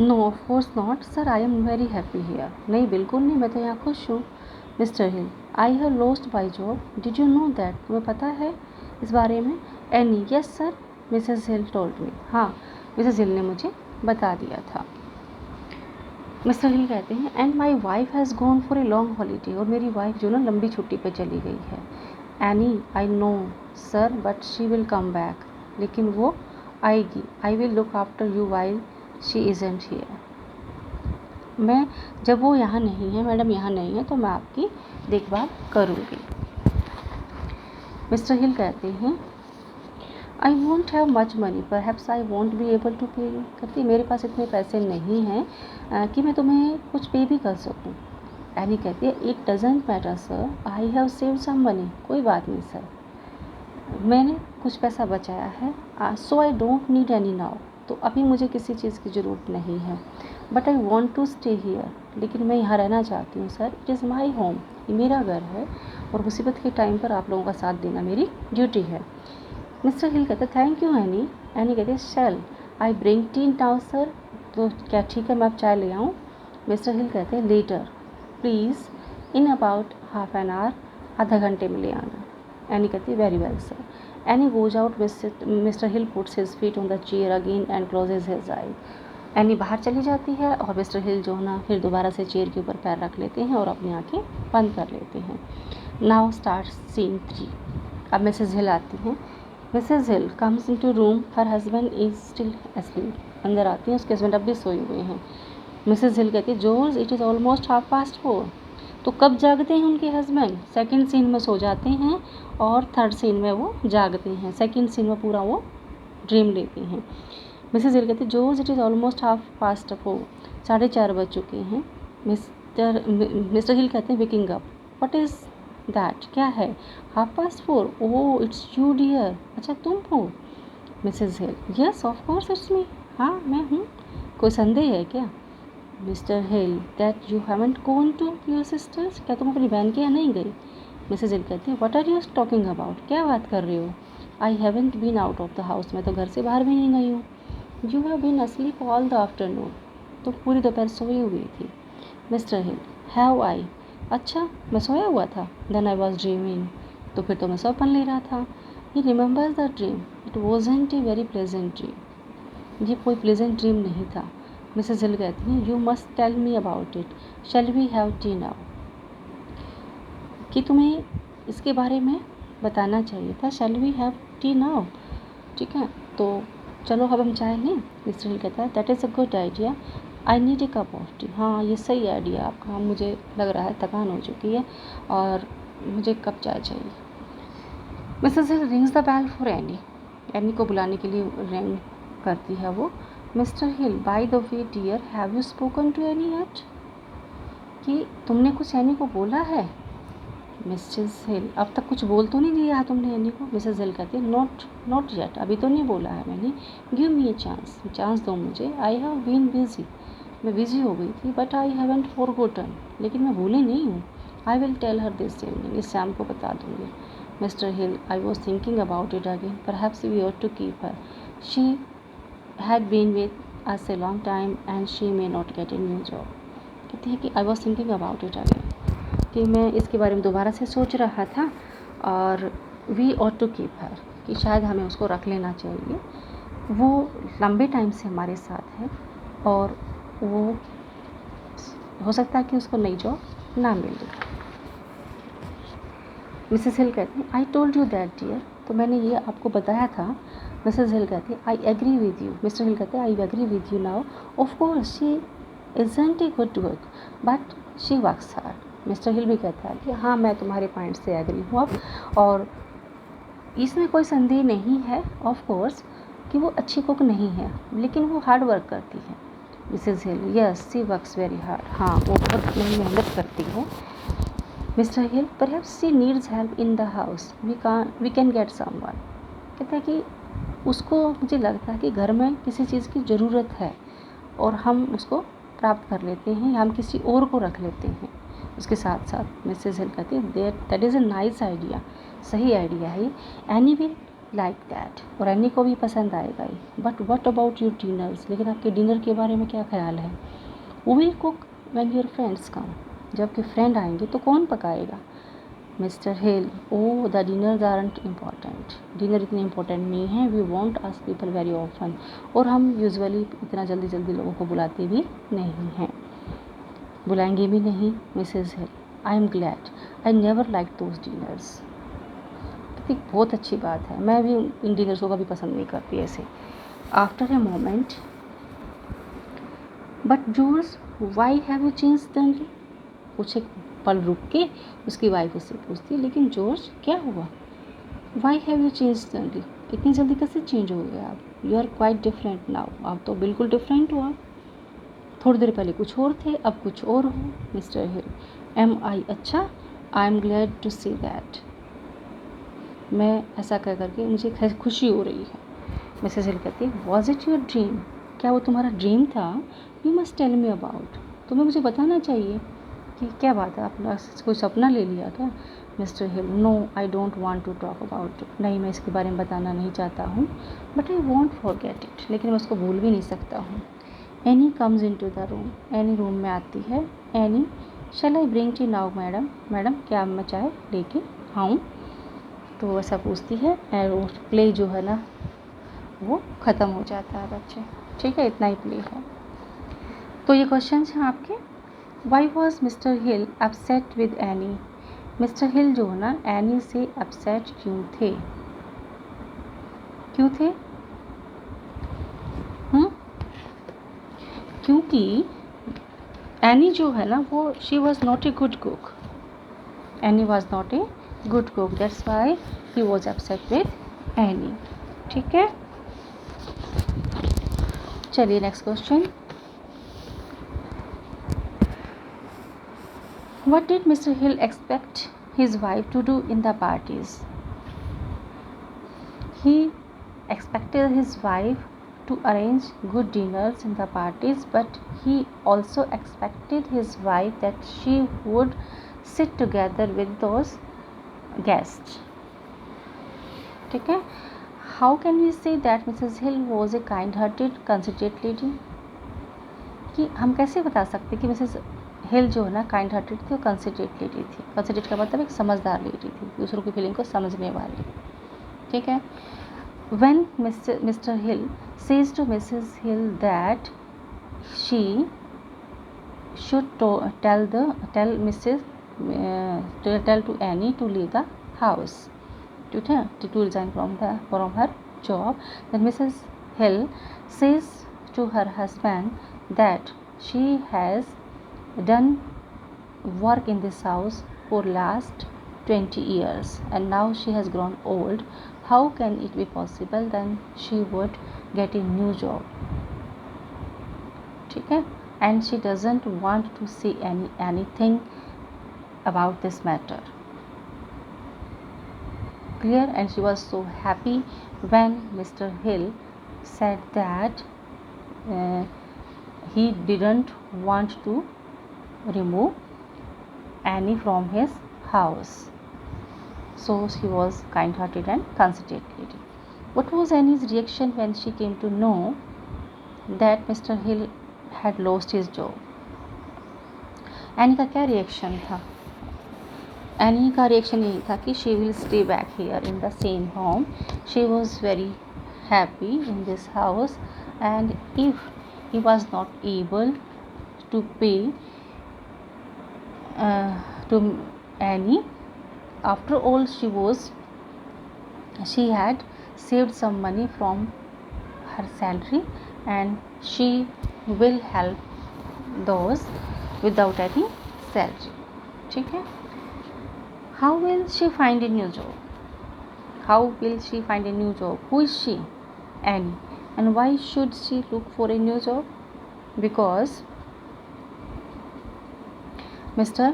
No of course not sir, I am very happy here. नहीं बिल्कुल नहीं, मैं तो यहाँ खुश हूँ। Mister Hill, I have lost my job, did you know that? तुम्हें पता है इस बारे में? Annie, yes sir, missus Hill told me. हाँ, मिसेस हिल ने मुझे बता दिया था। मिस्टर हिल कहते हैं and my wife has gone for a long holiday, और मेरी वाइफ जो ना लंबी छुट्टी पे चली गई है। Any, I know sir but she will come back, लेकिन वो आएगी। I will look after you while she isn't here. मैं जब वो यहाँ नहीं है, मैडम यहाँ नहीं है, तो मैं आपकी देखभाल करूँगी। मिस्टर हिल कहते हैं I won't have much money, perhaps I won't be able to pay you. कहती मेरे पास इतने पैसे नहीं हैं कि मैं तुम्हें कुछ पे भी कर सकूँ। एनी कहती है it doesn't matter sir, I have saved some money. कोई बात नहीं सर, मैंने कुछ पैसा बचाया है, so I don't need any now. तो अभी मुझे किसी चीज़ की ज़रूरत नहीं है। But I want to stay here, लेकिन मैं यहाँ रहना चाहती हूँ sir. It is my home, ये मेरा घर है, और मुसीबत के टाइम पर आप लोगों का साथ देना मेरी ड्यूटी है। मिस्टर हिल कहते थैंक यू एनी। एनी कहते shall I bring tea now sir? तो क्या ठीक है मैं अब चाय ले आऊँ? मिस्टर हिल कहते हैं later please, in about half an hour, आधा घंटे में ले आना। एनी कहती very well sir. Annie goes out, mister Hill puts his feet on the chair again and closes his eye. Annie बाहर चली जाती है और मिस्टर हिल जो ना फिर दोबारा से चेयर के ऊपर पैर रख लेते हैं और अपनी आंखें बंद कर लेते हैं। Now start scene 3। अब मिसेज हिल आती हैं। Missus Hill comes in to room, her husband is still asleep। अंदर आती हैं, उसके हस्बैंड अब भी सोए हुए हैं। मिसेज हिल कहती है जॉर्ज इट इज़ ऑलमोस्ट 4:30। तो कब जागते हैं उनके हस्बैंड? सेकंड सीन में सो जाते हैं और थर्ड सीन में वो जागते हैं। सेकंड सीन में पूरा वो ड्रीम लेते हैं। मिसेज हिल कहती है जॉर्ज इट इज़ ऑलमोस्ट 4:30, 4:30 बज चुके हैं। मिस्टर हिल कहते हैं waking up, what is that? क्या है? 4:30? ओह इट्स यू डियर, अच्छा तुम हो? Missus Hill yes of course it's me, हाँ मैं हूँ, कोई संदेह है क्या? Mister Hill that you haven't gone to your sisters, क्या तुम अपनी बहन के यहाँ नहीं गई? मिसेज हिल कहती है what are you talking about, क्या बात कर रहे हो? I haven't been out of the house, मैं तो घर से बाहर भी नहीं गई हूँ। You have been asleep all the afternoon, तो पूरी दोपहर सोई हुई थी। मिस्टर हिल हैव आई, अच्छा मैं सोया हुआ था। देन आई वॉज ड्रीमिंग, तो फिर तो मैं सपन ले रहा था। He remembers the dream, it wasn't a very pleasant dream, ये कोई प्लेजेंट ड्रीम नहीं था। मिसेज हिल कहती हैं you must tell me about it, shall we have tea now? कि तुम्हें इसके बारे में बताना चाहिए था, shall we have tea now? ठीक है, तो चलो अब हम चाय लें। मिस्टर हिल कहता है that is a good idea, I need a cup of T. हाँ ये सही आइडिया आपका, मुझे लग रहा है थकान हो चुकी है और मुझे कप चाय चाहिए। Missus Hill rings the bell for Annie, Annie को बुलाने के लिए रिंग करती है वो। Mister Hill by the way dear have you spoken to Annie yet, कि तुमने कुछ एनी को बोला है? मिसेस हिल अब तक कुछ बोल तो नहीं दिया है तुमने एनी को? मिसेस हिल कहती है नॉट येट, अभी तो नहीं बोला है मैंने। गिव मी ए चांस दो मुझे। आई हैव बीन बिजी, मैं बिजी हो गई थी, बट आई हैवंट फॉरगॉटन, लेकिन मैं भूली नहीं हूँ। I will tell her this evening, इस शाम को बता दूँगी। Mister Hill I was thinking about it again, perhaps we ought to keep her, she had been with us a long time and she may not get a new job. कहती है कि I was thinking about it again, कि मैं इसके बारे में दोबारा से सोच रहा था, और we ought to keep her, कि शायद हमें उसको रख लेना चाहिए। वो लंबे टाइम से हमारे साथ है और वो हो सकता है कि उसको नई जॉब ना मिले। मिसेस हिल कहती हैं I told you that dear, तो मैंने ये आपको बताया था। मिसेस हिल कहती है I agree with you. Mr Hill कहते हैं I agree with you now, of course she isn't a good work but she works hard. Mr Hill भी कहता है कि हाँ मैं तुम्हारे पॉइंट से एग्री हूँ अब, और इसमें कोई संदेह नहीं है ऑफ कोर्स कि वो अच्छी कुक नहीं है, लेकिन वो हार्ड वर्क करती है। Missus Hill yes she works very hard, हाँ वो बहुत मेहनत करती है। Mister Hill perhaps she needs help in the house, we can get someone. कहता है कि उसको मुझे लगता है कि घर में किसी चीज़ की ज़रूरत है और हम उसको प्राप्त कर लेते हैं, या हम किसी और को रख लेते हैं उसके साथ साथ। मिसेस हिल कहती है that is a nice idea, सही आइडिया है। एनी विल लाइक दैट, और एनी को भी पसंद आएगा ही। But what about your dinners, लेकिन आपके डिनर के बारे में क्या ख्याल है? वो will cook when your friends come, जब आपके फ्रेंड आएंगे तो कौन पकाएगा? Mr Hill, oh the dinners aren't important, dinner इतने इम्पोर्टेंट नहीं है, we won't ask people very often, और हम यूजुअली इतना जल्दी जल्दी लोगों को बुलाते भी नहीं हैं, बुलाएंगे भी नहीं। Mrs hill, I am glad, I never like those dinners. बहुत अच्छी बात है, मैं भी इन डिनर्स को कभी पसंद नहीं करती ऐसे। After a moment, but George why have you change suddenly, कुछ एक पल रुक के उसकी वाइफ उससे पूछती है, लेकिन जॉर्ज क्या हुआ? Why have you change suddenly, इतनी जल्दी कैसे चेंज हो गए आप? You are quite different now, आप तो बिल्कुल डिफरेंट हो आप, थोड़ी देर पहले कुछ और थे, अब कुछ और हो। मिस्टर हिल, एम आई, अच्छा, I am glad to see that, मैं ऐसा कह करके मुझे खुशी हो रही है। मिसेस हिल कहती है, वॉज इट योर ड्रीम, क्या वो तुम्हारा ड्रीम था? You must tell me about, तुम्हें मुझे बताना चाहिए कि क्या बात है, आपने कोई सपना ले लिया क्या? Mister Hill, no I don't want to talk about it, नहीं मैं इसके बारे में बताना नहीं चाहता हूँ, but I won't forget it, लेकिन मैं उसको भूल भी नहीं सकता हूँ। Annie comes in to the room, Annie room में आती है। Annie, shall I bring tea now madam, madam क्या मैं चाय लेके आऊँ? तो ऐसा पूछती है, और प्ले जो है ना वो ख़त्म हो जाता है बच्चे, ठीक है, इतना ही प्ले है। तो ये क्वेश्चन हैं आपके। Why was Mr Hill upset with Annie, Mr Hill जो है ना एनी से अपसेट क्यों थे? क्यों थे? क्योंकि एनी जो है ना वो she was not a good cook, any was not a good cook, that's why he was upset with any, ठीक है। चलिए next question, what did Mr. Hill expect his wife to do in the parties? He expected his wife to arrange good dinners in the parties, but he also expected his wife that she would sit together with those guests, ठीक है। How can we say that Mrs. Hill was a kind-hearted, considerate lady? कि हम कैसे बता सकते कि Mrs हिल जो है ना काइंड हार्टेड थी और कंसिडरेट लेडी थी। कंसिडरेट का मतलब एक समझदार लेडी थी, दूसरों की फीलिंग को समझने वाली, ठीक है। When mister Hill says to missus Hill that she should tell missus tell to Annie to leave the house, ठीक है, to resign from her job, then missus Hill says to her husband that she has done work in this house for last 20 years and now she has grown old, how can it be possible then she would get a new job, ठीक है, and she doesn't want to say anything about this matter, clear? And she was so happy when Mr. Hill said that he didn't want to remove Annie from his house, so she was kind-hearted and considerate lady. What was Annie's reaction when she came to know that Mr. Hill had lost his job? Annie का क्या reaction था? Annie का reaction यही था कि she will stay back here in the same home. She was very happy in this house, and if he was not able to pay to Annie, after all she had saved some money from her salary and she will help those without any salary, ठीक है। How will she find a new job? How will she find a new job? Who is she? Annie. And why should she look for a new job? Because Mr.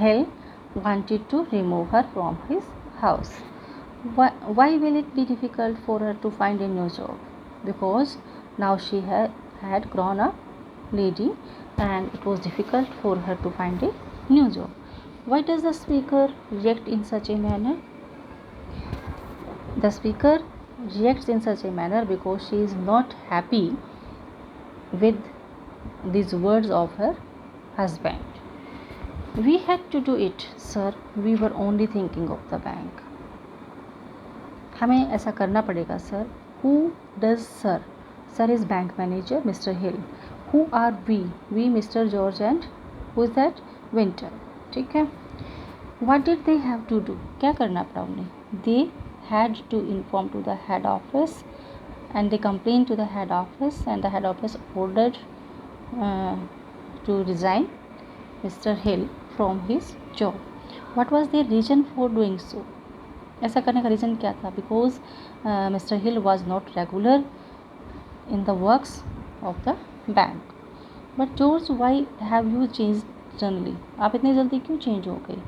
Hill wanted to remove her from his house. Why will it be difficult for her to find a new job? Because now she had grown up lady and it was difficult for her to find a new job. Why does the speaker react in such a manner? The speaker reacts in such a manner because she is not happy with these words of her husband. We had to do it, sir. We were only thinking of the bank. हमें ऐसा करना पड़ेगा sir. Who does sir? Sir is bank manager, Mr. Hill. Who are we? We, Mr. George and who is that? Winter. ठीक है. What did they have to do? क्या करना पड़ा उन्हें? They had to inform to the head office and they complained to the head office and the head office ordered to resign Mr. Hill from his job. What was their reason for doing so? ऐसा करने का reason क्या था? Because Mr Hill was not regular in the works of the bank. But George, why have you change suddenly? आप इतनी जल्दी क्यों change हो गए?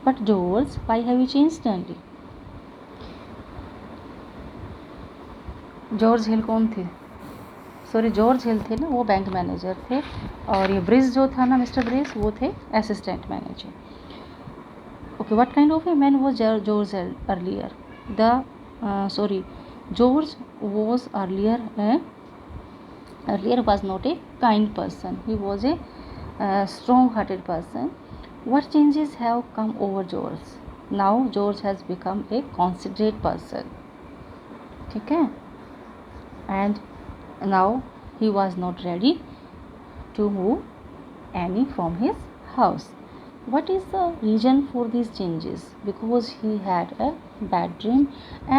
But George, why have you change suddenly? George Hill कौन थे? सॉरी, जॉर्ज हिल थे ना, वो बैंक मैनेजर थे. और ये ब्रिज जो था ना, मिस्टर ब्रिज, वो थे assistant manager. Okay, what kind of a man was George earlier? George was earlier was not a kind person. He was a strong-hearted person. What changes have come over George? Now George has become a considerate person. ठीक है? And now he was not ready to move Annie from his house. What is the reason for these changes? Because he had a bad dream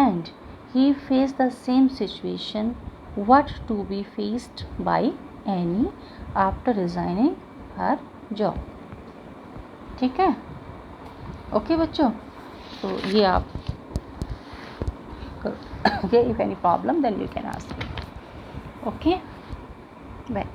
and he faced the same situation what to be faced by Annie after resigning her job. ठीक है? Okay बच्चों, तो ये आप okay, if any problem then you can ask me. Okay, bye.